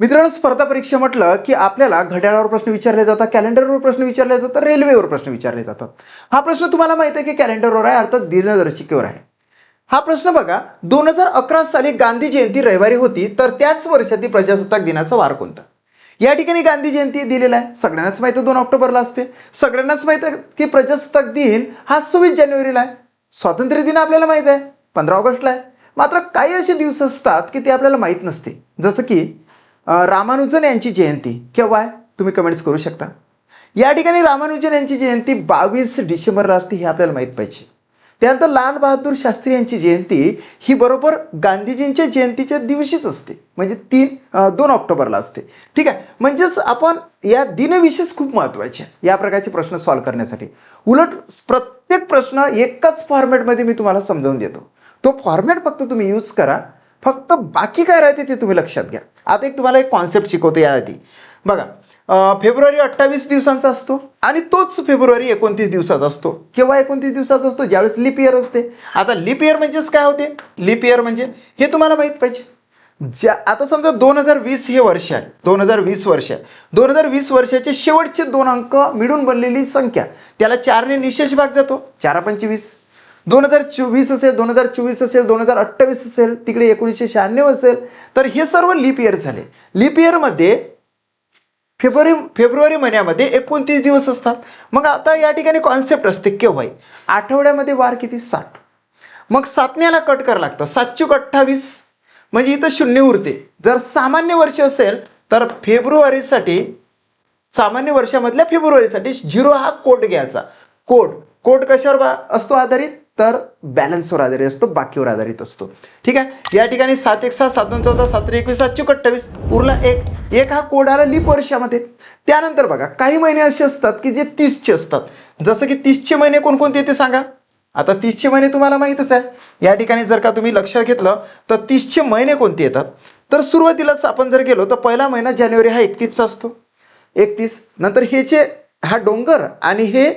मित्रांनो, स्पर्धा परीक्षा म्हटलं की आपल्याला घड्याळावर प्रश्न विचारले जातात, कॅलेंडरवर प्रश्न विचारले जातात, रेल्वेवर प्रश्न विचारले जातात. हा प्रश्न तुम्हाला माहिती आहे की कॅलेंडरवर आहे, अर्थात दिनदर्शिकेवर आहे. हा प्रश्न बघा, 2011 साली गांधी जयंती रविवारी होती, तर त्याच वर्षातील प्रजासत्ताक दिनाचा वार कोणता? या ठिकाणी गांधी जयंती दिलेला आहे, सगळ्यांनाच माहिती आहे 2 ऑक्टोबरला असते. सगळ्यांनाच माहिती आहे की प्रजासत्ताक दिन हा 26 जानेवारीला आहे. स्वातंत्र्य दिन आपल्याला माहित आहे 15 ऑगस्टला आहे. मात्र काही असे दिवस असतात की ते आपल्याला माहीत नसते, जसं की रामानुजन यांची जयंती केव्हा आहे तुम्ही कमेंट्स करू शकता. या ठिकाणी रामानुजन यांची जयंती 22 डिसेंबरला असते, हे आपल्याला माहीत पाहिजे. त्यानंतर लाल बहादूर शास्त्री यांची जयंती ही बरोबर गांधीजींच्या जयंतीच्या दिवशीच असते, म्हणजे 2 ऑक्टोबरला असते. ठीक आहे, म्हणजेच आपण या दिनविशेष खूप महत्त्वाचे आहे या प्रकारचे प्रश्न सॉल्व्ह करण्यासाठी. उलट प्रत्येक प्रश्न एकाच फॉर्मॅटमध्ये मी तुम्हाला समजावून देतो, तो फॉर्मॅट फक्त तुम्ही यूज करा, फक्त बाकी काय राहते ते तुम्ही लक्षात घ्या. आता तुम्हाला एक कॉन्सेप्ट शिकवतो याआधी. बघा, फेब्रुवारी 28 दिवसांचा असतो आणि तोच फेब्रुवारी 29 दिवसाचा असतो. केव्हा 29 दिवसाचा असतो? ज्यावेळेस लीप इयर असते. आता लीप इयर म्हणजेच काय होते? लीप इयर म्हणजे हे तुम्हाला माहीत पाहिजे. आता समजा 2020 हे वर्ष आहे, 2020 वर्ष आहे. 2020 वर्षाचे शेवटचे 2 अंक मिळून बनलेली संख्या, त्याला 4ने निशेष भाग जातो, 4 पंचे 20. 2024 असेल, 2024 असेल, 2028 असेल, तिकडे 1996 असेल, तर हे सर्व लीप इयर झाले. लीप इयरमध्ये फेब्रुवारी महिन्यामध्ये 29 दिवस असतात. मग आता या ठिकाणी कॉन्सेप्ट असते केव्हा? आठवड्यामध्ये वार किती? 7. मग 7 कट करावं लागतं, 7 चूक 28, म्हणजे इथं 0 उरते. जर सामान्य वर्ष असेल तर फेब्रुवारीसाठी, सामान्य वर्षामधल्या फेब्रुवारीसाठी 0 हा कोड घ्यायचा. कोड कशावर असतो आधारित? तर बॅलन्सवर आधारित असतो, बाकीवर आधारित असतो. ठीक आहे, या ठिकाणी 7 1 7 7 2 14 7 3 21 7 चूक 28 उरला 1 हा कोड आला लीप वर्षामध्ये. त्यानंतर बघा, काही महिने असे असतात की जे 30चे असतात. जसं की 30चे महिने कोणकोणते ते सांगा. आता 30चे महिने तुम्हाला माहीतच आहे. या ठिकाणी जर का तुम्ही लक्षात घेतलं तर 30चे महिने कोणते येतात? तर सुरुवातीलाच आपण जर गेलो तर पहिला महिना जानेवारी हा 31चा असतो, 31. नंतर हा डोंगर आणि हे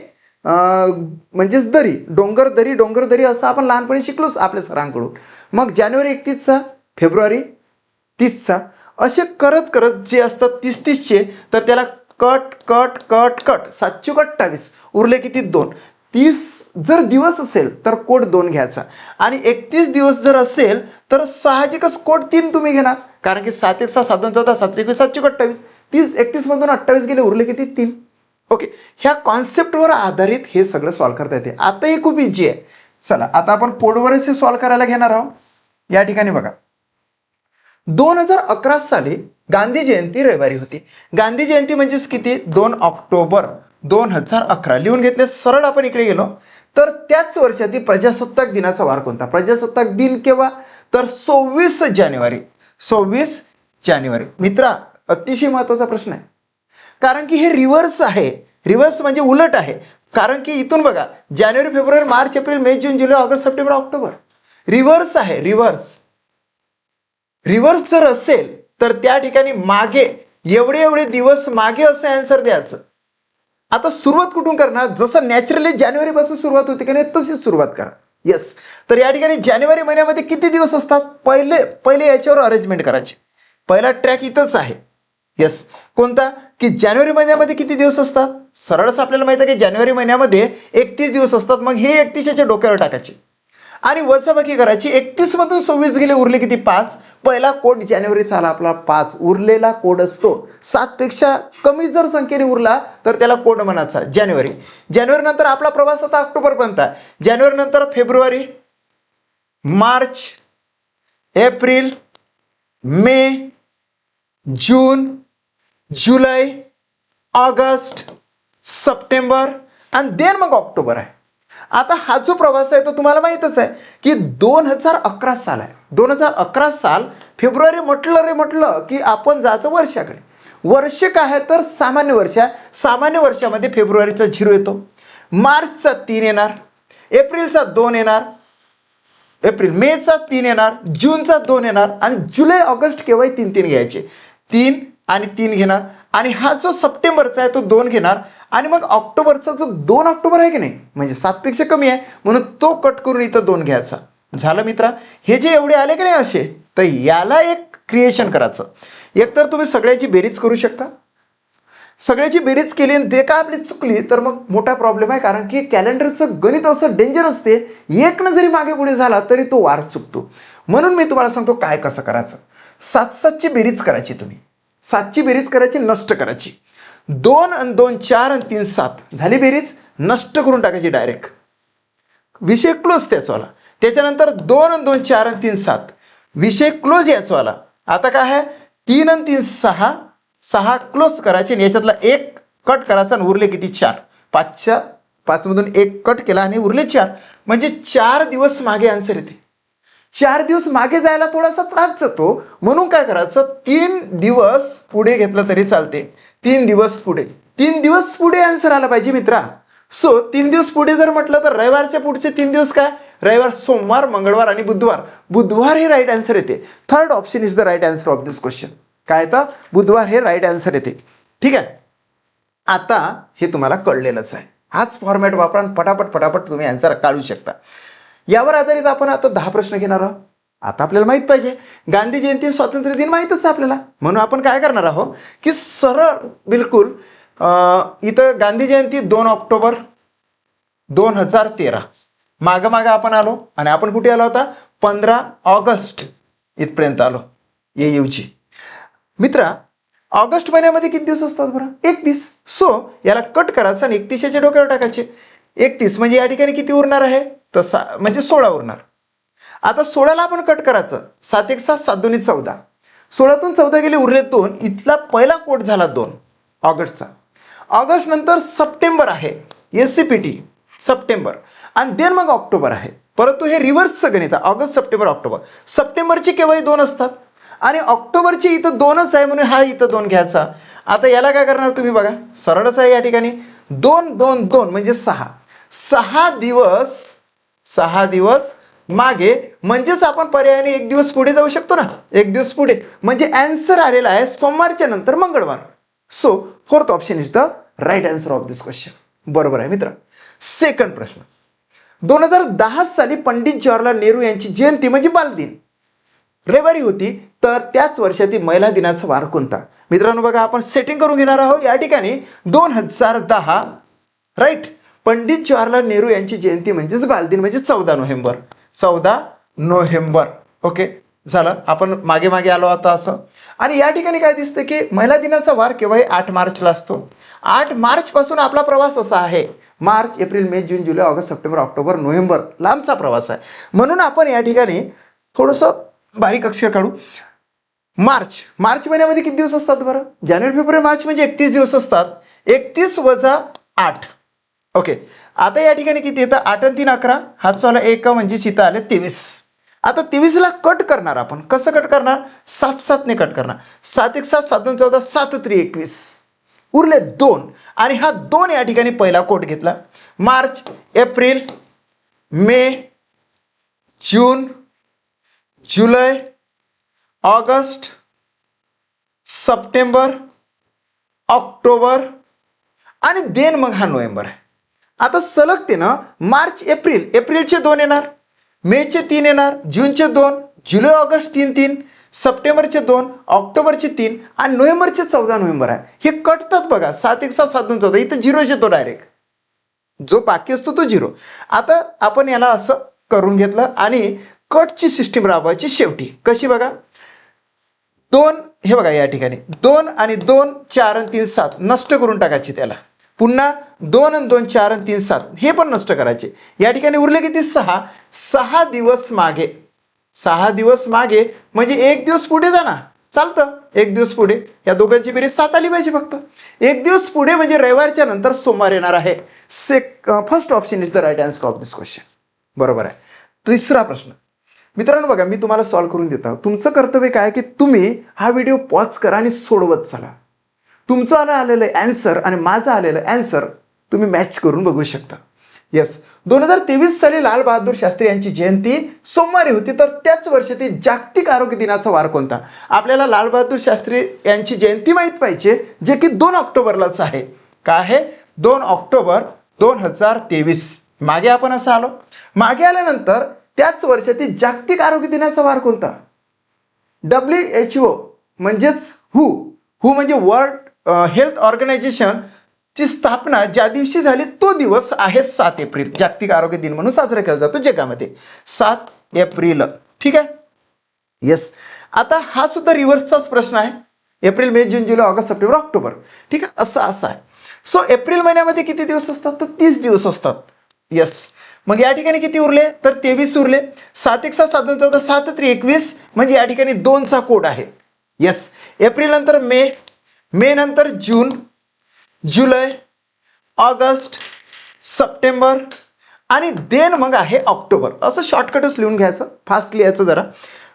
म्हणजेच डोंगर दरी असं आपण लहानपणी शिकलोच आपल्या सरांकडून. मग जानेवारी 31चा, फेब्रुवारी 30चा, असे करत करत जे असतात 30चे, तर त्याला कट 7 चूक 28 उरले किती? 2. 30 जर दिवस असेल तर कोड 2 घ्यायचा आणि 31 दिवस जर असेल तर साहजिकच कोड 3 तुम्ही घेणार, कारण की 7 1 7 2 14 7 21 7 चूक 28, 30 31 मधून 28 गेले, उरले किती? 3. ओके, ह्या कॉन्सेप्टवर आधारित हे सगळं सॉल्व्ह करता येते. आता हे खूप इझी आहे. चला, आता आपण कोडवरच हे सॉल्व्ह करायला घेणार आहोत. या ठिकाणी बघा, 2011 साली गांधी जयंती रविवारी होती. गांधी जयंती म्हणजेच किती? 2 ऑक्टोबर 2011 लिहून घेतले. सरळ आपण इकडे गेलो तर त्याच वर्षातील प्रजासत्ताक दिनाचा वार कोणता? प्रजासत्ताक दिन केव्हा? तर 26 जानेवारी. 26 जानेवारी. मित्रा, अतिशय महत्वाचा प्रश्न आहे, कारण की हे रिव्हर्स आहे. रिव्हर्स म्हणजे उलट आहे. कारण की इथून बघा, जानेवारी फेब्रुवारी मार्च एप्रिल मे जून जुलै ऑगस्ट सप्टेंबर ऑक्टोबर, रिव्हर्स आहे. रिव्हर्स जर असेल तर त्या ठिकाणी मागे एवढे दिवस मागे असं आन्सर द्यायचं. आता सुरुवात कुठून करणार? जसं नॅचरली जानेवारी पासून सुरुवात होते की नाही, तशीच सुरुवात करा. येस, तर या ठिकाणी जानेवारी महिन्यामध्ये किती दिवस असतात? पहिले याच्यावर अरेंजमेंट करायचे. पहिला ट्रॅक इथंच आहे. येस, कोणता? की जानेवारी महिन्यामध्ये किती दिवस असतात? सरळच आपल्याला माहिती आहे की जानेवारी महिन्यामध्ये 31 दिवस असतात. मग हे 31 डोक्यावर टाकायचे आणि वजाबाकी करायची. 31 मधून 26 गेले, उरले किती? 5. पहिला कोड जानेवारीचा आला आपला 5. उरलेला कोड असतो 7 पेक्षा कमी जर संख्येने उरला तर त्याला कोड म्हणायचा जानेवारी. जानेवारी नंतर आपला प्रवास आता ऑक्टोबरपर्यंत आहे. जानेवारी नंतर फेब्रुवारी, मार्च, एप्रिल, मे, जून, जुलै, ऑगस्ट, सप्टेंबर आणि देन मग ऑक्टोबर आहे. आता हा जो प्रवास आहे तो तुम्हाला माहीतच आहे की 2011 साल आहे. 2011 साल फेब्रुवारी म्हटलं की आपण जायचं वर्षाकडे. वर्ष काय आहे? तर सामान्य वर्ष आहे. सामान्य वर्षामध्ये फेब्रुवारीचा 0 येतो, मार्चचा 3 येणार, एप्रिलचा 2 येणार, मेचा 3 येणार, जूनचा 2 येणार आणि जुलै ऑगस्ट केव्हाही 3 घ्यायचे. 3 आणि 3 घेणार आणि हा जो सप्टेंबरचा आहे तो 2 घेणार आणि मग ऑक्टोबरचा जो 2 ऑक्टोबर आहे की नाही, म्हणजे 7 पेक्षा कमी आहे म्हणून तो कट करून इथं 2 घ्यायचा. झालं मित्रा. हे जे एवढे आले की नाही असे, तर याला एक क्रिएशन करायचं. एकतर तुम्ही सगळ्याची बेरीज करू शकता, सगळ्याची बेरीज केली आणि ते का आपली चुकली तर मग मोठा प्रॉब्लेम आहे, कारण की कॅलेंडरचं गणित असं डेंजर असते, एक न जरी मागे पुढे झाला तरी तो वार चुकतो. म्हणून मी तुम्हाला सांगतो काय कसं करायचं. 7-7ची बेरीज करायची, तुम्ही 7ची बेरीज करायची, नष्ट करायची. 2 आणि 2 4 आणि 3 7 झाली बेरीज, नष्ट करून टाकायची डायरेक्ट, विषय क्लोज त्याचवाला. त्याच्यानंतर 2 आणि 2 4 आणि 3 7 विषय क्लोज याचवाला. आता काय आहे, 3 आणि 3 6 6 क्लोज करायचे आणि याच्यातला एक कट करायचा आणि उरले किती 4. 5मधून एक कट केला आणि उरले 4, म्हणजे 4 दिवस मागे आन्सर येते. 4 दिवस मागे जायला थोडासा त्रास जातो, म्हणून काय करायचं, 3 दिवस पुढे घेतलं तरी चालते. 3 दिवस पुढे, 3 दिवस पुढे आन्सर आला पाहिजे मित्रा. सो 3 दिवस पुढे जर म्हटलं तर रविवारच्या पुढचे 3 दिवस काय, रविवार, सोमवार, मंगळवार आणि बुधवार. बुधवार हे राईट आन्सर येते. Third option is the right answer of this question. काय तर बुधवार हे राईट आन्सर येते. ठीक आहे, आता हे तुम्हाला कळलेलंच आहे. हाच फॉर्मॅट वापरा आणि पटापट तुम्ही आन्सर काढू शकता. यावर आधारित आपण आता 10 प्रश्न घेणार आहोत. आता आपल्याला माहित पाहिजे गांधी जयंती, स्वातंत्र्य दिन माहीतच आहे आपल्याला, म्हणून आपण काय करणार आहोत की सरळ बिलकुल इथं गांधी जयंती 2 ऑक्टोबर 2013, मागं आपण आलो आणि आपण कुठे आलो होता, 15 ऑगस्ट इथपर्यंत आलो येऊची. मित्रा, ऑगस्ट महिन्यामध्ये किती दिवस असतात बरं, 31. सो याला कट करायचं आणि 31च्या डोक्यावर टाकायचे. 31 म्हणजे या ठिकाणी किती उरणार आहे, तर म्हणजे 16 उरणार. आता 16ला आपण कट करायचं, 7 1 7 7 2 14, 16तून 14 गेले, उरले 2. इथला पहिला कोट झाला 2 ऑगस्टचा. ऑगस्ट नंतर सप्टेंबर आहे, SCPT सप्टेंबर, आणि देन मग ऑक्टोबर आहे. परंतु हे रिव्हर्सचं गणित आहे, ऑगस्ट सप्टेंबर ऑक्टोबर. सप्टेंबरची केव्हाही 2 असतात आणि ऑक्टोबरची इथं 2च आहे, म्हणून हा इथं 2 घ्यायचा. आता याला काय करणार तुम्ही बघा, सरळच आहे. या ठिकाणी 2 2 2 म्हणजे 6 दिवस मागे, म्हणजेच आपण पर्यायाने 1 दिवस पुढे जाऊ शकतो ना, 1 दिवस पुढे, म्हणजे आन्सर आलेला आहे सोमवारच्या नंतर मंगळवार. So fourth option is the right answer of this question. बरोबर आहे मित्र. सेकंड प्रश्न, 2010 साली पंडित जवाहरलाल नेहरू यांची जयंती म्हणजे बालदिन रविवारी होती, तर त्याच वर्षातील महिला दिनाचा वार कोणता. मित्रांनो बघा, आपण सेटिंग करून घेणार आहोत. या ठिकाणी 2010 राईट, पंडित जवाहरलाल नेहरू यांची जयंती म्हणजेच बालदिन, म्हणजे 14 नोव्हेंबर. 14 नोव्हेंबर. ओके, झालं. आपण मागे आलो आता असं. आणि या ठिकाणी काय दिसतं की महिला दिनाचा वार केव्हाही 8 मार्चला असतो. 8 मार्च पासून आपला प्रवास असा आहे, मार्च, एप्रिल, मे, जून, जुलै, ऑगस्ट, सप्टेंबर, ऑक्टोबर, नोव्हेंबर, लांबचा प्रवास आहे. म्हणून आपण या ठिकाणी थोडंसं बारीक अक्षर काढू. मार्च महिन्यामध्ये किती दिवस असतात बरं, जानेवारी, फेब्रुवारी, मार्च म्हणजे 31 दिवस असतात. 31 वजा 8. ओके, आता या ठिकाणी किती येतं, 8 आणि 3 11, हातचा 1 म्हणजे चिता आले 23. आता 23ला कट करणार आपण, कसं कट करणार, 7 7 ने कट करणार. 7 1 7 7 2 14, 7 3 21, उरले 2. आणि हा 2 या ठिकाणी पहिला कोट घेतला. मार्च, एप्रिल, मे, जून, जुलै, ऑगस्ट, सप्टेंबर, ऑक्टोबर आणि देन मग हा नोव्हेंबर आहे. आता सलगते ना, मार्च, एप्रिलचे 2 येणार, मेचे 3 येणार, जूनचे 2, जुलै, ऑगस्ट 3 3, सप्टेंबरचे 2, ऑक्टोबरचे 3 आणि नोव्हेंबरचे 14 नोव्हेंबर आहे. हे कटतात बघा, 7 1 7 7 2 14, इथं 0 येतो डायरेक्ट, जो बाकी असतो तो 0. आता आपण याला असं करून घेतलं आणि कटची सिस्टीम राबवायची शेवटी. कशी बघा, 2 हे बघा, या ठिकाणी 2 आणि 2 4 आणि 3 7 नष्ट करून टाकायचे. त्याला पुन्हा 2 आणि 2 4 आणि 3 7 हे पण नष्ट करायचे. या ठिकाणी उरले किती, 6. 6 दिवस मागे, 6 दिवस मागे म्हणजे 1 दिवस पुढे जा ना, चालतं. 1 दिवस पुढे, या दोघांची बेरीज 7 आली पाहिजे फक्त. 1 दिवस पुढे म्हणजे रविवारच्या नंतर सोमवार येणार आहे. First option is the right answer of this question. बरोबर आहे. तिसरा प्रश्न मित्रांनो बघा, मी तुम्हाला सॉल्व्ह करून देतो. तुमचं कर्तव्य काय की तुम्ही हा व्हिडिओ पॉज करा आणि सोडवत चला. तुमचं आलेलं ॲन्सर आणि माझं आलेलं ॲन्सर तुम्ही मॅच करून बघू शकता. येस, 2023 साली लाल बहादूर शास्त्री यांची जयंती सोमवारी होती, तर त्याच वर्षातील जागतिक आरोग्य दिनाचा वार कोणता. आपल्याला लाल बहादूर शास्त्री यांची जयंती माहीत पाहिजे, जे की 2 ऑक्टोबरलाच आहे. काय आहे, 2 ऑक्टोबर 2023. मागे आपण असं आलो. मागे आल्यानंतर त्याच वर्षातील जागतिक आरोग्य दिनाचा वार कोणता. WHO म्हणजेच हू हू म्हणजे वर्ल्ड हेल्थ ऑर्गनायझेशन ची स्थापना ज्या दिवशी झाली तो दिवस आहे 7 एप्रिल, जागतिक आरोग्य दिन म्हणून साजरा केला जातो जगामध्ये 7 एप्रिल. ठीक आहे. येस. आता हा सुद्धा रिव्हर्सचाच प्रश्न आहे. एप्रिल, मे, जून, जुलै, ऑगस्ट, सप्टेंबर, ऑक्टोबर. ठीक आहे, असं आहे. सो एप्रिल महिन्यामध्ये किती दिवस असतात? तर 30 दिवस असतात. येस. मग या ठिकाणी किती उरले? तर 23 उरले. 7 1 7 7 2 14 7 3 21 म्हणजे या ठिकाणी 2चा कोड आहे. येस. एप्रिल नंतर मे, मे नंतर जून, जुलै, ऑगस्ट, सप्टेंबर आणि देन मग आहे ऑक्टोबर. असं शॉर्टकटच लिहून घ्यायचं, फास्ट लिहायचं जरा.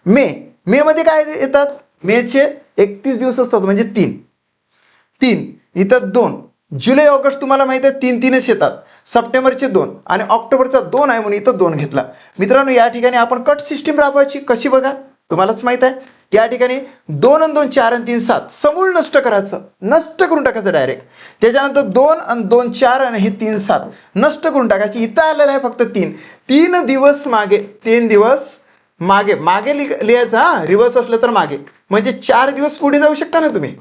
मे, मे मध्ये काय येतात? मेचे 31 दिवस असतात म्हणजे 3 इथं 2. जुलै ऑगस्ट तुम्हाला माहिती आहे 3 येतात. सप्टेंबरचे 2 आणि ऑक्टोबरचा 2 आहे म्हणून इथं 2 घेतला. मित्रांनो या ठिकाणी आपण कट सिस्टीम राबवायची. कशी बघा, तुम्हालाच माहित आहे. या ठिकाणी 2 आणि 2 4 आणि 3 7 समूळ नष्ट करायचं, नष्ट करून टाकायचं डायरेक्ट. त्याच्यानंतर 2 आणि 2 4 आणि हे 3 7 नष्ट करून टाकायची. इथं आलेलं आहे फक्त 3 दिवस मागे, 3 दिवस मागे मागे लिहायचं. हा, रिव्हर्स असलं तर मागे, म्हणजे 4 दिवस पुढे जाऊ शकता ना तुम्ही.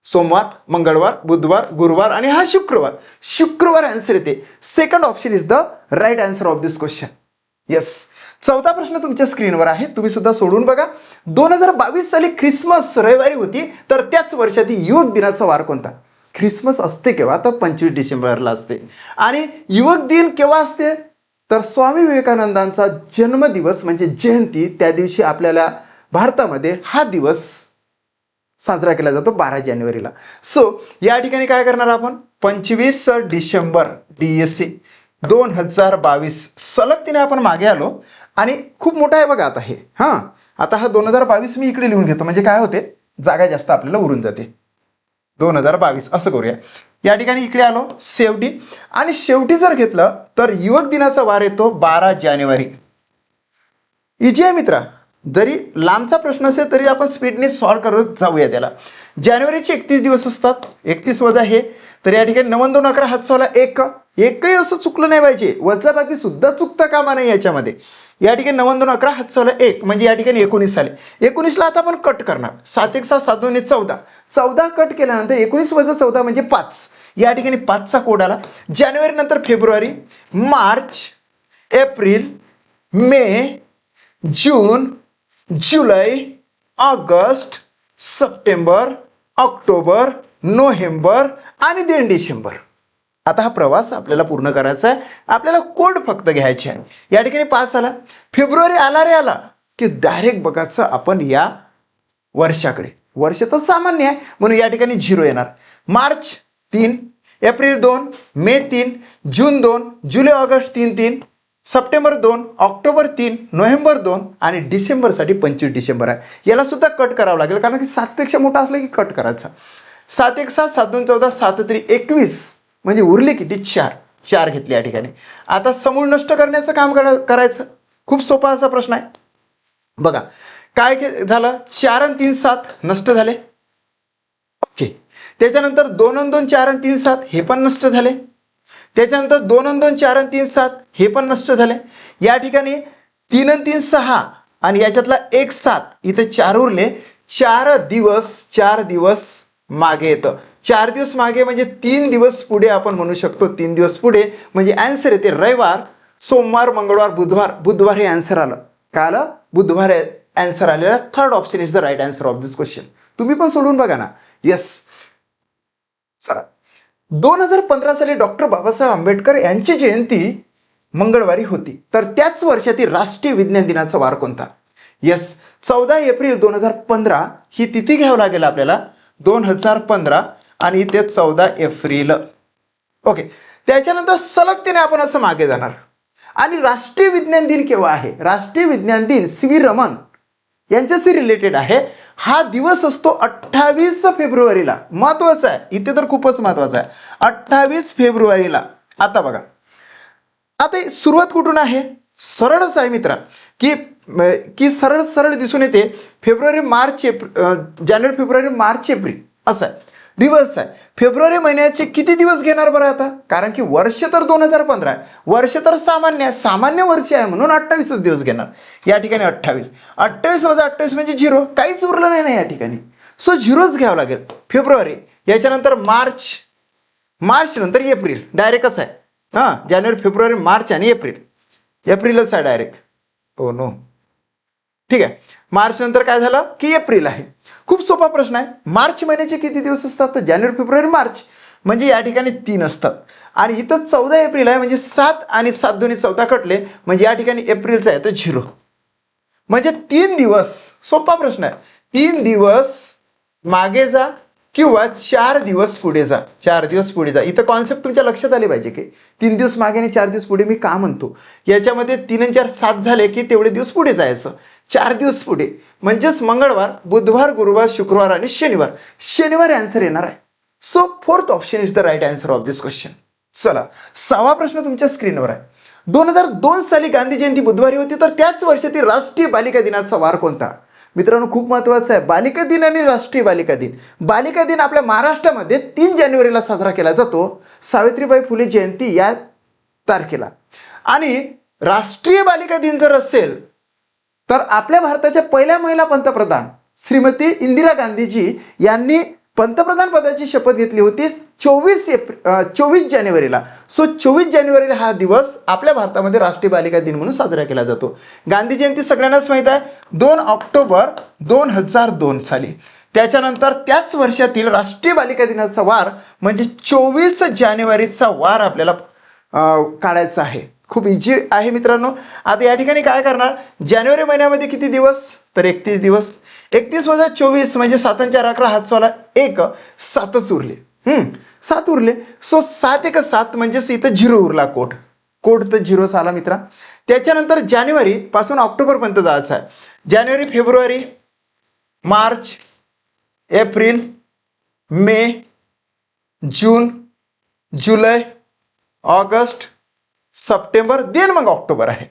सोमवार, मंगळवार, बुधवार, गुरुवार आणि हा शुक्रवार. शुक्रवार आन्सर येते. Second option is the right answer of this question. Yes. 14 प्रश्न तुमच्या स्क्रीनवर आहे, तुम्ही सुद्धा सोडून बघा. 2022 साली ख्रिसमस रविवारी होती, तर त्याच वर्षातील युवक दिनाचा वार कोणता? ख्रिसमस असते केव्हा? तर 25 डिसेंबरला असते. आणि युवक दिन केव्हा असते? तर स्वामी विवेकानंदांचा जन्मदिवस म्हणजे जयंती, त्या दिवशी आपल्याला भारतामध्ये हा दिवस साजरा केला जातो 12 जानेवारीला. सो या ठिकाणी काय करणार आपण? 25 डिसेंबर DSC 2022 सलग तिने आपण मागे आलो आणि खूप मोठा आहे बघा आता हे. हां, आता हा 2022 मी इकडे लिहून घेतो म्हणजे काय होते, जागा जास्त आपल्याला उरून जाते. 2022 असं करूया. या ठिकाणी इकडे आलो शेवटी, आणि शेवटी जर घेतलं तर युवक दिनाचा वार येतो 12 जानेवारी. इजी आहे मित्रा. जरी लांबचा प्रश्न असेल तरी आपण स्पीडने सॉल्व्ह करत जाऊया त्याला. जानेवारीचे 31 दिवस असतात. 31 वजा हे, तर या ठिकाणी 9 2 11 हातचावला 1. एकही असं चुकलं नाही पाहिजे, वजा बाकी सुद्धा चुकता कामा नाही याच्यामध्ये. या ठिकाणी 9 2 11 हातचावला 1 म्हणजे या ठिकाणी 19 आले. 19ला आता आपण कट करणार. 7 1 7 7 2 14. 14 कट केल्यानंतर 19 वजा 14 म्हणजे 5. या ठिकाणी 5चा कोड आला. जानेवारी नंतर फेब्रुवारी, मार्च, एप्रिल, मे, जून, जुलै, ऑगस्ट, सप्टेंबर, ऑक्टोबर, नोव्हेंबर आणि देन डिसेंबर. आता हा प्रवास आपल्याला पूर्ण करायचा आहे. आपल्याला कोड फक्त घ्यायचे आहे. या ठिकाणी 5 आला. फेब्रुवारी आला रे आला की डायरेक्ट बघायचं आपण या वर्षाकडे. वर्ष तर सामान्य आहे म्हणून या ठिकाणी 0 येणार. मार्च 3, एप्रिल 2, मे 3, जून 2, जुलै ऑगस्ट 3 3, सप्टेंबर 2, ऑक्टोबर 3, नोव्हेंबर 2 आणि डिसेंबरसाठी 25 डिसेंबर आहे. याला सुद्धा कट करावं लागेल कारण की 7 पेक्षा मोठा असलं की कट करायचा. 7 1 7 7 2 14 7 3 21 म्हणजे उरले किती? 4 घेतले या ठिकाणी. आता समूळ नष्ट करण्याचं काम करायचं. खूप सोपा असा प्रश्न आहे बघा. काय झालं? 4 आणि 3 7 नष्ट झाले. ओके. त्याच्यानंतर 2 आणि 2 4 आणि 3 7 हे पण नष्ट झाले. त्याच्यानंतर 2 आणि 2 4 आणि 3 7 हे पण नष्ट झाले. या ठिकाणी 3 आणि 3 6 आणि याच्यातला 1 7 इथे 4 उरले. 4 दिवस मागे येतं. 4 दिवस मागे म्हणजे 3 दिवस पुढे आपण म्हणू शकतो. 3 दिवस पुढे म्हणजे आन्सर येते रविवार, सोमवार, मंगळवार, बुधवार हे आन्सर आलं. काय आलं? बुधवार आन्सर आलेला. Third option is the right answer of this question. तुम्ही पण सोडून बघा ना. येस. चला. 2015 साली डॉक्टर बाबासाहेब आंबेडकर यांची जयंती मंगळवारी होती, तर त्याच वर्षातील राष्ट्रीय विज्ञान दिनाचा वार कोणता? येस. 14 एप्रिल 2015 ही तिथी घ्यावी लागेल आपल्याला. 2015 आणि इथे 14 एप्रिल. ओके. त्याच्यानंतर सलगतेने आपण असं मागे जाणार. आणि राष्ट्रीय विज्ञान दिन केव्हा आहे? राष्ट्रीय विज्ञान दिन CV रमन यांच्याशी रिलेटेड आहे. हा दिवस असतो 28 फेब्रुवारीला. महत्वाचा आहे इथे, तर खूपच महत्वाचा आहे. 28 फेब्रुवारीला. आता बघा, आता सुरुवात कुठून आहे? सरळच आहे मित्रा, की सरळ दिसून येते. फेब्रुवारी, मार्च, जानेवारी, फेब्रुवारी, मार्च, एप्रिल असं आहे. रिव्हर्स आहे. फेब्रुवारी महिन्याचे किती दिवस घेणार बरं आता, कारण की वर्ष तर 2015 आहे, वर्ष तर सामान्य आहे, सामान्य वर्ष आहे म्हणून 28च दिवस घेणार. या ठिकाणी 28, 28 वजा 28 म्हणजे 0, काहीच उरलं नाही ना या ठिकाणी. सो 0च घ्यावं लागेल. फेब्रुवारी, याच्यानंतर मार्च, मार्च नंतर एप्रिल, डायरेक्टच आहे. हां, जानेवारी फेब्रुवारी मार्च आणि एप्रिल, एप्रिलच आहे डायरेक्ट. हो नो, ठीक आहे. मार्च नंतर काय झालं की एप्रिल आहे. खूप सोपा प्रश्न आहे. मार्च महिन्याचे किती दिवस असतात, तर जानेवारी फेब्रुवारी मार्च म्हणजे या ठिकाणी 3 असतात. आणि इथं 14 एप्रिल आहे म्हणजे 7 आणि 7 दोन्ही 14 कटले म्हणजे या ठिकाणी एप्रिलचा आहे तर 0. म्हणजे 3 दिवस, सोपा प्रश्न आहे. 3 दिवस मागे जा किंवा 4 दिवस पुढे जा, 4 दिवस पुढे जा. इथं कॉन्सेप्ट तुमच्या लक्षात आले पाहिजे की 3 दिवस मागे आणि 4 दिवस पुढे मी का म्हणतो. याच्यामध्ये 3 आणि 4 7 झाले की तेवढे दिवस पुढे जायचं, 4 दिवस पुढे म्हणजेच मंगळवार, बुधवार, गुरुवार, शुक्रवार आणि शनिवार. शनिवारी आन्सर येणार आहे. So fourth option is the right answer of this question. चला, 6वा प्रश्न तुमच्या स्क्रीनवर आहे. 2002 साली गांधी जयंती बुधवारी होती, तर त्याच वर्षातील राष्ट्रीय बालिका दिनाचा वार कोणता. मित्रांनो, खूप महत्त्वाचं आहे. बालिका दिन आणि राष्ट्रीय बालिका दिन. बालिका दिन आपल्या महाराष्ट्रामध्ये 3 जानेवारीला साजरा केला जातो, सावित्रीबाई फुले जयंती या तारखेला. आणि राष्ट्रीय बालिका दिन जर असेल तर आपल्या भारताच्या पहिल्या महिला पंतप्रधान श्रीमती इंदिरा गांधीजी यांनी पंतप्रधान पदाची शपथ घेतली होती 24 जानेवारीला. सो 24 जानेवारीला हा दिवस आपल्या भारतामध्ये राष्ट्रीय बालिका दिन म्हणून साजरा केला जातो. गांधी जयंती सगळ्यांनाच माहीत आहे, 2 ऑक्टोबर 2002 साली. त्याच्यानंतर त्याच वर्षातील राष्ट्रीय बालिका दिनाचा वार म्हणजे 24 जानेवारीचा वार आपल्याला काढायचा आहे. खूप इझी आहे मित्रांनो. आता या ठिकाणी काय करणार, जानेवारी महिन्यामध्ये किती दिवस, तर 31 दिवस. 31 वजा 24 म्हणजे 7 आणि 4 11, हात सोला 1, 7च उरले. 7 उरले. सो 7 1 7 म्हणजेच इथं 0 उरला, कोड तर 0 आला मित्रा. त्याच्यानंतर जानेवारी पासून ऑक्टोबर पर्यंत जायचं आहे. जानेवारी, फेब्रुवारी, मार्च, एप्रिल, मे, जून, जुलै, ऑगस्ट, सप्टेंबर, देन मग ऑक्टोबर आहे.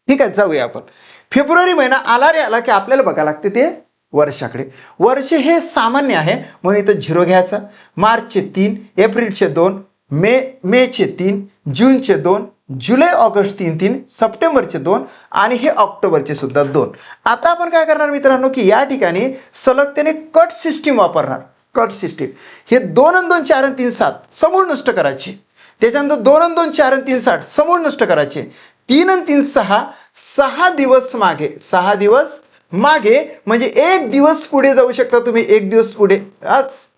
ठीक आहे, जाऊया आपण. फेब्रुवारी महिना आला रे आला की आपल्याला बघायला लागते ते वर्षाकडे. वर्ष हे सामान्य आहे म्हणून इथं 0 घ्यायचा. मार्चचे 3, एप्रिलचे 2, मेचे 3, जूनचे 2, जुलै ऑगस्ट 3, सप्टेंबरचे 2 आणि हे ऑक्टोबरचे सुद्धा 2. आता आपण काय करणार मित्रांनो की या ठिकाणी सलग त्याने कट सिस्टीम वापरणार. कट सिस्टीम हे 2 आणि 2 4 आणि 3 7 समूळ नष्ट करायची. त्याच्यानंतर 2 आणि 2 4 आणि 3 60 समूळ नष्ट करायचे. 3 आणि 3 6, 6 दिवस मागे, 6 दिवस मागे म्हणजे 1 दिवस पुढे जाऊ शकता तुम्ही. 1 दिवस पुढे,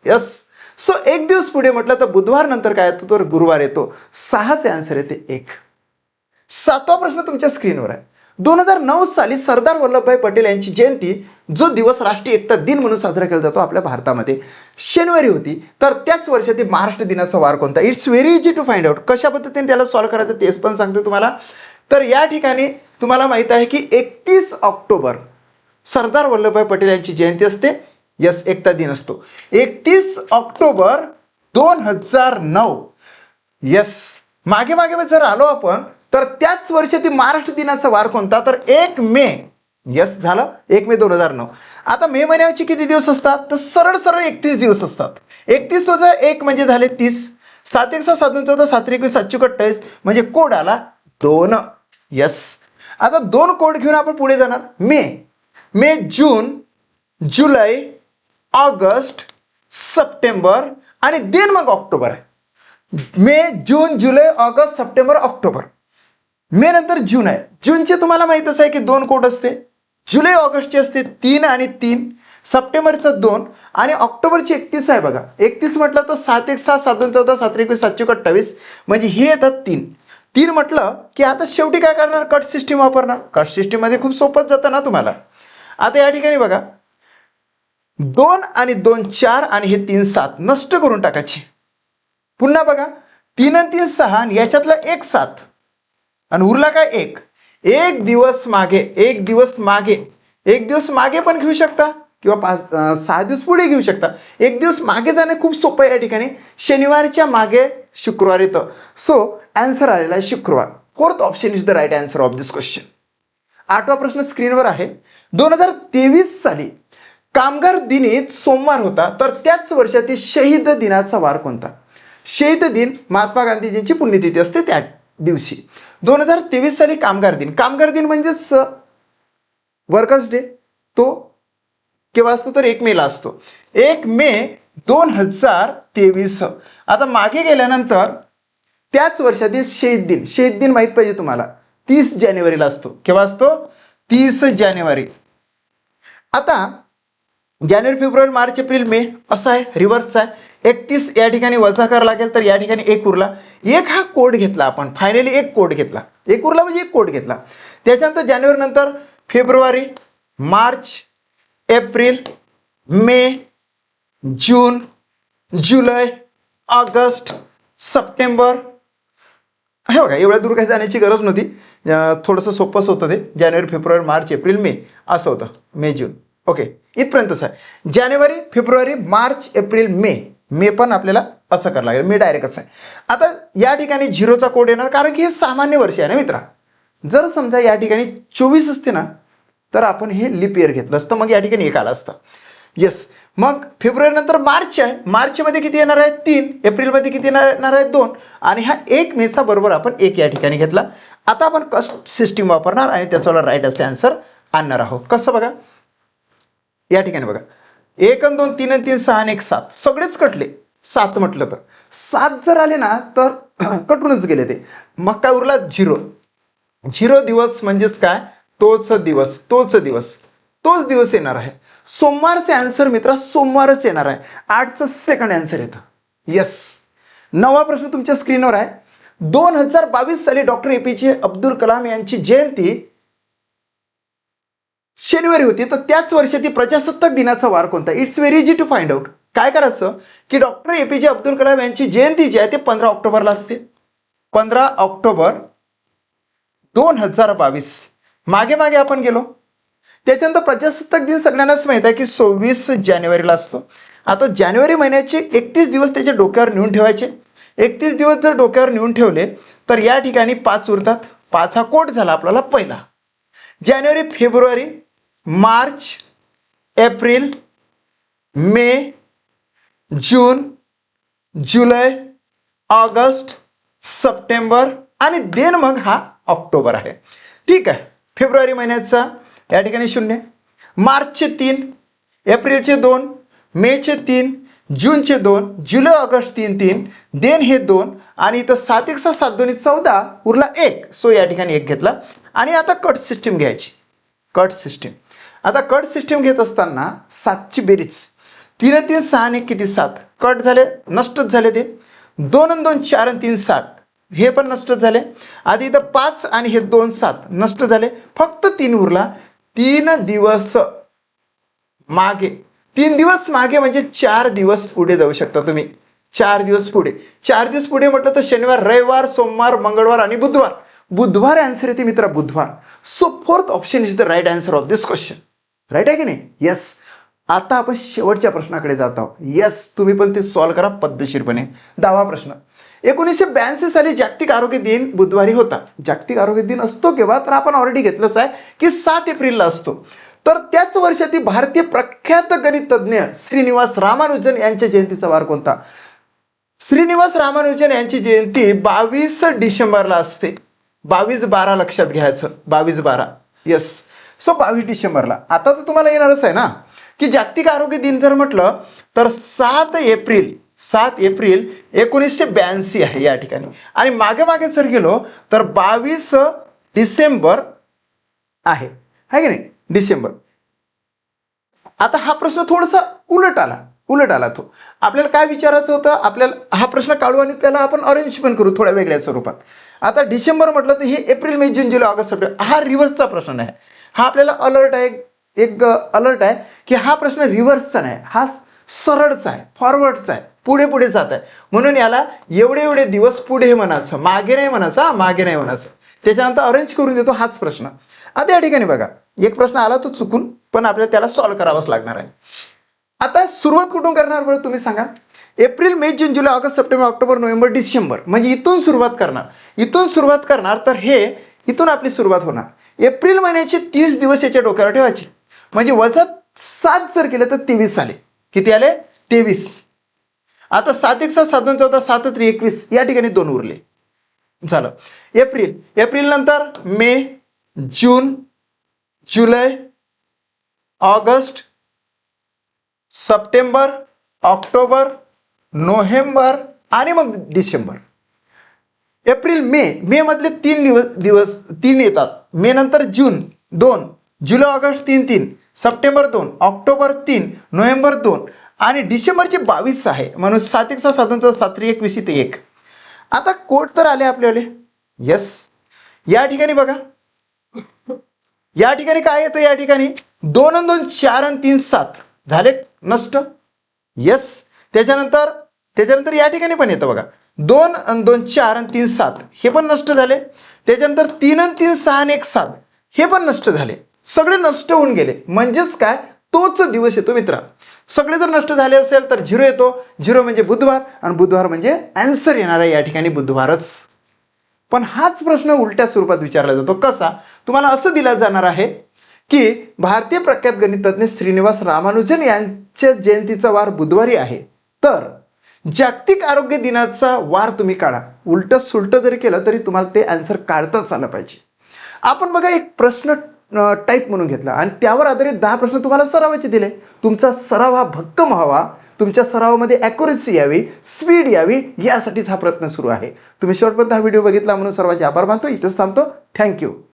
यस. सो 1 दिवस पुढे म्हटलं तर बुधवार नंतर काय येतो, तर गुरुवार येतो. 6चे आन्सर येते 1. 7वा प्रश्न तुमच्या स्क्रीनवर आहे. 2009 साली सरदार वल्लभभाई पटेल यांची जयंती, जो दिवस राष्ट्रीय एकता दिन म्हणून साजरा केला जातो आपल्या भारतामध्ये, शनिवारी होती, तर त्याच वर्षातील महाराष्ट्र दिनाचा वार कोणता. It's very easy to find out. कशा पद्धतीने त्याला सॉल्व्ह करायचं तेच पण सांगतो तुम्हाला. तर या ठिकाणी तुम्हाला माहित आहे की 31 ऑक्टोबर सरदार वल्लभभाई पटेल यांची जयंती असते. यस, एकता दिन असतो 31 ऑक्टोबर 2009. यस, मागे जर आलो आपण तर त्याच वर्षातील महाराष्ट्र दिनाचा वार कोणता, तर 1 मे. यस, झालं 1 मे 2009. आता मे महिन्याचे किती दिवस असतात, तर सरळ 31 दिवस असतात. 31 वजा 1 म्हणजे झाले 30, 7 1 6 7 2 14 7 21 7 28 म्हणजे कोड आला 2. यस, आता 2 कोड घेऊन आपण पुढे जाणार. मे, जून, जुलै, ऑगस्ट, सप्टेंबर आणि देन मग ऑक्टोबर आहे. मे, जून, जुलै, ऑगस्ट, सप्टेंबर, ऑक्टोबर. मे नंतर जून आहे. जूनचे तुम्हाला माहीतच आहे की 2 कोड असते. जुलै ऑगस्टचे असते 3 आणि 3, सप्टेंबरचं 2 आणि ऑक्टोबरची 31 आहे बघा. 31 म्हटलं तर 7 1 6 7 2 14 7 21 7 28 म्हणजे हे येतात 3 म्हटलं की आता शेवटी काय करणार, कट सिस्टीम वापरणार. कट सिस्टीममध्ये खूप सोपंच जातं ना तुम्हाला. आता या ठिकाणी बघा 2 आणि 2 4 आणि हे 3 7 नष्ट करून टाकायचे. पुन्हा बघा 3 आणि 3 6 आणि याच्यातला 1 7 आणि उरला काय 1. 1 दिवस मागे, 1 दिवस मागे, 1 दिवस मागे पण घेऊ शकता किंवा 6 दिवस पुढे घेऊ शकता. 1 दिवस मागे जाणे खूप सोपं आहे. या ठिकाणी शनिवारच्या मागे शुक्रवार येतं. सो आन्सर आलेला आहे शुक्रवार. Fourth option is the right answer of this question. 8वा प्रश्न स्क्रीनवर आहे. 2023 साली कामगार दिनी सोमवार होता, तर त्याच वर्षातील शहीद दिनाचा वार कोणता? शहीद दिन महात्मा गांधीजींची पुण्यतिथी असते त्या दिवशी. 2023 साली कामगार दिन. कामगार दिन म्हणजेच वर्कर्स डे. तो केव्हा असतो तर 1 मेला असतो. 1 मे 2023. आता मागे गेल्यानंतर त्याच वर्षातील शहीद दिन. शहीद दिन माहित पाहिजे तुम्हाला, 30 जानेवारीला असतो. केव्हा असतो? 30 जानेवारी. आता जानेवारी, फेब्रुवारी, मार्च, एप्रिल, मे असा आहे, रिव्हर्सचा आहे. 31 या ठिकाणी वजा करावा लागेल, तर या ठिकाणी 1 उरला. 1 हा कोड घेतला आपण, फायनली 1 कोड घेतला. 1 उरला म्हणजे 1 कोड घेतला. त्याच्यानंतर जानेवारी नंतर फेब्रुवारी, मार्च, एप्रिल, मे, जून, जुलै, ऑगस्ट, सप्टेंबर. हे बघा, एवढ्या दूर काही जाण्याची गरज नव्हती. थोडंसं सोपंच होतं ते. जानेवारी, फेब्रुवारी, मार्च, एप्रिल, मे असं होतं. मे, जून. ओके, इथपर्यंतच आहे. जानेवारी, फेब्रुवारी, मार्च, एप्रिल, मे. मे पण आपल्याला असं करावं लागेल. मे डायरेक्टच आहे. आता या ठिकाणी 0चा कोड येणार, कारण की हे सामान्य वर्ष आहे ना मित्रा. जर समजा या ठिकाणी 24 असते ना, तर आपण हे लिप इयर घेतलं असतं, मग या ठिकाणी 1 आला असता. येस. मग फेब्रुवारी नंतर मार्च आहे. मार्चमध्ये किती येणार आहे? 3. एप्रिलमध्ये किती येणार आहे? 2. आणि हा 1 मेचा बरोबर आपण 1 या ठिकाणी घेतला. आता आपण कस्ट सिस्टीम वापरणार आणि त्याच्यावर राईट असे आन्सर आणणार आहोत. कसं बघा, या ठिकाणी बघा, 1 आणि 2, 3 आणि 3, 6 आणि 1, 7. सगळेच कटले. 7 म्हटलं तर 7 जर आले ना तर कटूनच गेले ते. मग काय उरला? 0. 0 दिवस म्हणजेच काय? तोच दिवस, तोच दिवस, तोच दिवस येणार आहे. सोमवारचे आन्सर मित्रा सोमवारच येणार आहे. 8चं सेकंड आन्सर येतं. येस. 9वा प्रश्न तुमच्या स्क्रीनवर आहे. 2022 साली डॉक्टर APJ अब्दुल कलाम यांची जयंती शनिवारी होती, तर त्याच वर्षातील प्रजासत्ताक दिनाचा वार कोणता? It's very easy to find out. काय करायचं की डॉक्टर APJ अब्दुल कलाम यांची जयंती जी आहे ते 15 ऑक्टोबरला असते. 15 ऑक्टोबर 2022. मागे मागे आपण गेलो. त्याच्यानंतर प्रजासत्ताक दिन सगळ्यांनाच माहित आहे की 26 जानेवारीला असतो. आता जानेवारी महिन्याचे 31 दिवस त्याच्या डोक्यावर नेऊन ठेवायचे. 31 दिवस जर डोक्यावर नेऊन ठेवले तर या ठिकाणी 5 उरतात. 5 हा कोट झाला आपल्याला पहिला. जानेवारी, फेब्रुवारी, मार्च, एप्रिल, मे, जून, जुलै, ऑगस्ट, सप्टेंबर आणि देन मग हा ऑक्टोबर आहे. ठीक आहे. फेब्रुवारी महिन्याचा या ठिकाणी 0, मार्चचे 3, एप्रिलचे 2, मेचे 3, जूनचे 2, जुलै, ऑगस्ट 3 3, देन हे 2 आणि इथं 7 1 6 7 2 14 उरला 1. सो या ठिकाणी 1 घेतला. आणि आता कट सिस्टीम घ्यायची. Cut system. आता कट सिस्टीम घेत असताना 7ची बेरीज. 3 आणि 3 6 आणि किती 7. कट झाले, नष्टच झाले ते. 2 आणि 2 4 आणि 3 7. हे पण नष्ट झाले. आधी इथं 5 आणि हे 2 7 नष्ट झाले. फक्त 3 उरला. 3 दिवस मागे. 3 दिवस मागे म्हणजे 4 दिवस पुढे जाऊ शकता तुम्ही. 4 दिवस पुढे. 4 दिवस पुढे म्हटलं तर शनिवार, रविवार, सोमवार, मंगळवार आणि बुधवार. बुधवार आन्सर येते मित्रा, बुधवार. So 4th option is the right answer of this question. Right आहे की नाही? येस. आता आपण शेवटच्या प्रश्नाकडे जात आहोत. येस, तुम्ही पण ते सॉल्व्ह करा पद्धतशीरपणे. 10वा प्रश्न. 1982 साली जागतिक आरोग्य दिन बुधवारी होता. जागतिक आरोग्य दिन असतो केव्हा? तर आपण ऑलरेडी घेतलंच आहे की 7 एप्रिलला असतो. तर त्याच वर्षातील भारतीय प्रख्यात गणितज्ञ श्रीनिवास रामानुजन यांच्या जयंतीचा वार कोणता? श्रीनिवास रामानुजन यांची जयंती 22 डिसेंबरला असते. 22/12 लक्षात घ्यायचं. 22/12. येस. सो 22 डिसेंबरला. आता तर तुम्हाला येणारच आहे ना की जागतिक आरोग्य दिन जर म्हटलं तर 7 एप्रिल 1982 आहे या ठिकाणी. आणि मागे मागे जर गेलो तर 22 डिसेंबर आहे की नाही? डिसेंबर. आता हा प्रश्न थोडासा उलट आला तो. आपल्याला काय विचारायचं होतं? आपल्याला हा प्रश्न काढू आणि त्याला आपण अरेंज पण करू थोड्या वेगळ्या स्वरूपात. आता डिसेंबर म्हटलं तर हे एप्रिल, मे, जून, जुलै, ऑगस्ट, सप्टेंबर. हा रिव्हर्सचा प्रश्न आहे. हा आपल्याला अलर्ट आहे, एक अलर्ट आहे की हा प्रश्न रिव्हर्सचा नाही, हा सरळचा आहे, फॉरवर्डचा आहे, पुढे पुढे जात आहे. म्हणून याला एवढे दिवस पुढे म्हणायचं, मागे नाही म्हणायचं. मागे नाही म्हणायचं. त्याच्यानंतर अरेंज करून देतो हाच प्रश्न. आता या ठिकाणी बघा, एक प्रश्न आला तो चुकून, पण आपल्याला त्याला सॉल्व्ह करावाच लागणार आहे. आता सुरुवात कुठून करणार बरं तुम्ही सांगा? एप्रिल, मे, जून, जुलै, ऑगस्ट, सप्टेंबर, ऑक्टोबर, नोव्हेंबर, डिसेंबर म्हणजे इथून सुरुवात करणार. तर इथून आपली सुरुवात होणार. एप्रिल महिन्याचे 30 दिवस याच्या डोक्यावर ठेवायचे म्हणजे वजा 7 जर केलं तर 23 आले. किती आले? 23. आता 7 1 6 7 2 14 7 3 21 या ठिकाणी 2 उरले. झालं. एप्रिल नंतर मे, जून, जुलै, ऑगस्ट, सप्टेंबर, ऑक्टोबर, नोव्हेंबर आणि मग डिसेंबर. एप्रिल मे मधले 3 येतात. मे नंतर जून 2, जुलै ऑगस्ट 3, सप्टेंबर 2, ऑक्टोबर 3, नोव्हेंबर 2 आणि डिसेंबरचे 22 आहे. म्हणून 7 1 6 7 2 7 3 21 ते 1. आता कोड तर आले आपल्याला. यस. या ठिकाणी बघा, या ठिकाणी काय येतं? या ठिकाणी 2 आणि 2 4 आणि 3 7 झाले नष्ट. यस. त्याच्यानंतर या ठिकाणी पण येतं बघा, 2 आणि 2 4 आणि 3 7 हे पण नष्ट झाले. त्याच्यानंतर 3 आणि 3 6 आणि 1 7 हे पण नष्ट झाले. सगळे नष्ट होऊन गेले. म्हणजेच काय? तोच दिवस येतो मित्रा. सगळे जर नष्ट झाले असेल तर 0 येतो. 0 म्हणजे बुधवार आणि बुधवार म्हणजे आन्सर येणार आहे या ठिकाणी बुधवारच. पण हाच प्रश्न उलट्या स्वरूपात विचारला जातो. कसा? तुम्हाला असं दिला जाणार आहे की भारतीय प्रख्यात गणितज्ञ श्रीनिवास रामानुजन यांच्या जयंतीचा वार बुधवारी आहे, तर जागतिक आरोग्य दिनाचा वार तुम्ही काढा. उलट सुलट जरी केलं तरी तुम्हाला ते आन्सर काढताच आलं पाहिजे. आपण बघा एक प्रश्न टाईप म्हणून घेतला आणि त्यावर आधारित 10 प्रश्न तुम्हाला सरावाचे दिले. तुमचा सराव हा भक्कम व्हावा, तुमच्या सरावामध्ये ॲक्युरसी यावी, स्पीड यावी, यासाठीच हा प्रयत्न सुरू आहे. तुम्ही शेवटपर्यंत हा व्हिडिओ बघितला म्हणून सर्वांचे आभार मानतो. इथेच थांबतो. थँक्यू.